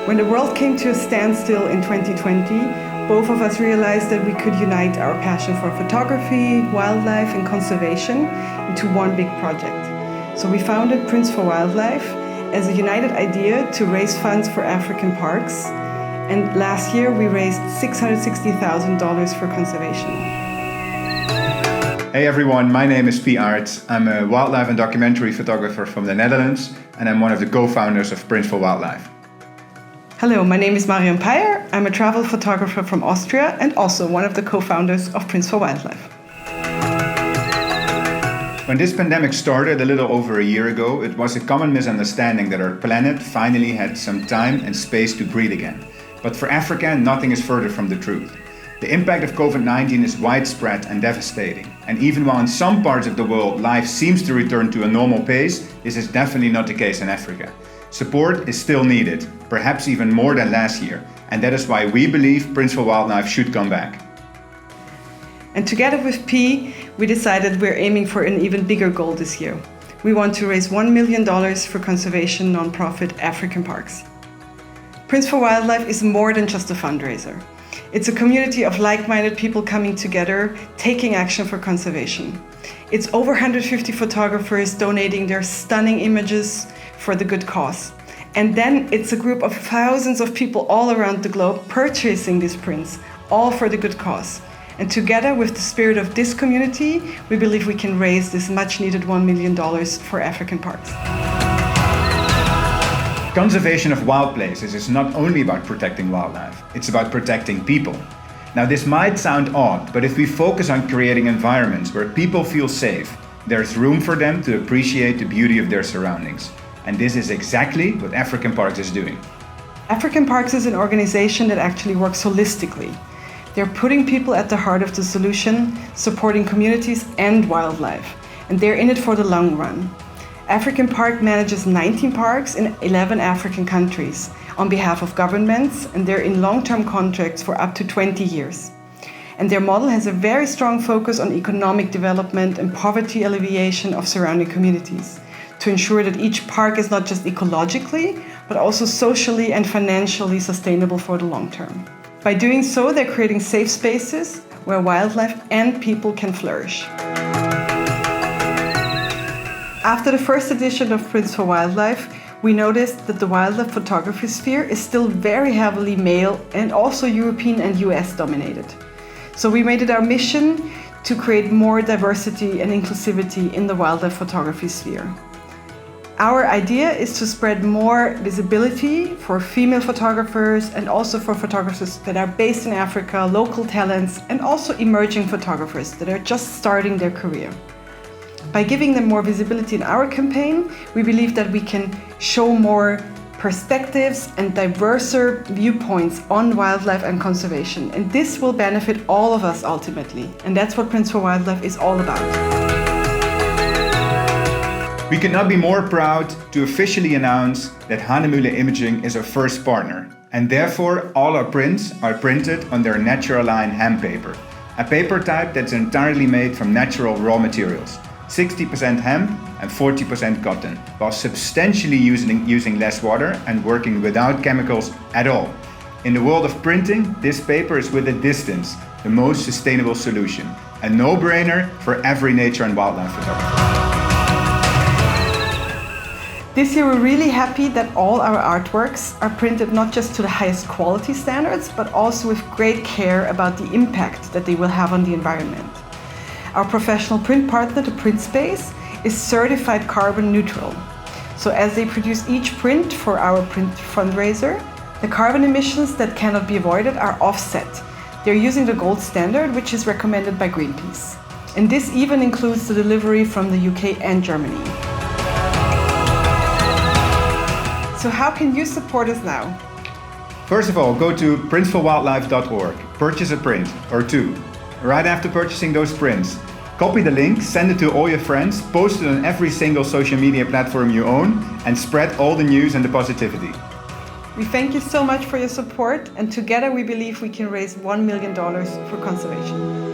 When the world came to a standstill in 2020, both of us realized that we could unite our passion for photography, wildlife, and conservation into one big project. So we founded Prints for Wildlife as a united idea to raise funds for African parks. And last year we raised $660,000 for conservation. Hey everyone, my name is Aerts. I'm a wildlife and documentary photographer from the Netherlands, and I'm one of the co-founders of Prints for Wildlife. Hello, my name is Marion Payr. I'm a travel photographer from Austria and also one of the co-founders of Prints for Wildlife. When this pandemic started a little over a year ago, it was a common misunderstanding that our planet finally had some time and space to breathe again. But for Africa, nothing is further from the truth. The impact of COVID-19 is widespread and devastating. And even while in some parts of the world life seems to return to a normal pace, this is definitely not the case in Africa. Support is still needed, perhaps even more than last year, and that is why we believe Prints for Wildlife should come back. And together with P, we decided we're aiming for an even bigger goal this year. We want to raise $1 million for conservation nonprofit African parks. Prints for Wildlife is more than just a fundraiser. It's a community of like-minded people coming together, taking action for conservation. It's over 150 photographers donating their stunning images for the good cause. And then it's a group of thousands of people all around the globe purchasing these prints, all for the good cause. And together with the spirit of this community, we believe we can raise this much needed $1 million for African parks. Conservation of wild places is not only about protecting wildlife, it's about protecting people. Now this might sound odd, but if we focus on creating environments where people feel safe, there's room for them to appreciate the beauty of their surroundings. And this is exactly what African Parks is doing. African Parks is an organization that actually works holistically. They're putting people at the heart of the solution, supporting communities and wildlife. And they're in it for the long run. African Park manages 19 parks in 11 African countries on behalf of governments, and they're in long-term contracts for up to 20 years. And their model has a very strong focus on economic development and poverty alleviation of surrounding communities, to ensure that each park is not just ecologically, but also socially and financially sustainable for the long term. By doing so, they're creating safe spaces where wildlife and people can flourish. After the first edition of Prints for Wildlife, we noticed that the wildlife photography sphere is still very heavily male and also European and US dominated. So we made it our mission to create more diversity and inclusivity in the wildlife photography sphere. Our idea is to spread more visibility for female photographers and also for photographers that are based in Africa, local talents, and also emerging photographers that are just starting their career. By giving them more visibility in our campaign, we believe that we can show more perspectives and diverser viewpoints on wildlife and conservation. And this will benefit all of us ultimately. And that's what Prints for Wildlife is all about. We could not be more proud to officially announce that Hahnemühle Imaging is our first partner. And therefore, all our prints are printed on their Naturaline hemp paper, a paper type that's entirely made from natural raw materials. 60% hemp and 40% cotton, while substantially using less water and working without chemicals at all. In the world of printing, this paper is with a distance the most sustainable solution, a no-brainer for every nature and wildlife photographer. This year we're really happy that all our artworks are printed not just to the highest quality standards, but also with great care about the impact that they will have on the environment. Our professional print partner, the Print Space, is certified carbon neutral. So as they produce each print for our print fundraiser, the carbon emissions that cannot be avoided are offset. They're using the gold standard, which is recommended by Greenpeace. And this even includes the delivery from the UK and Germany. So how can you support us now? First of all, go to printsforwildlife.org, purchase a print or two. Right after purchasing those prints, copy the link, send it to all your friends, post it on every single social media platform you own, and spread all the news and the positivity. We thank you so much for your support, and together we believe we can raise $1 million for conservation.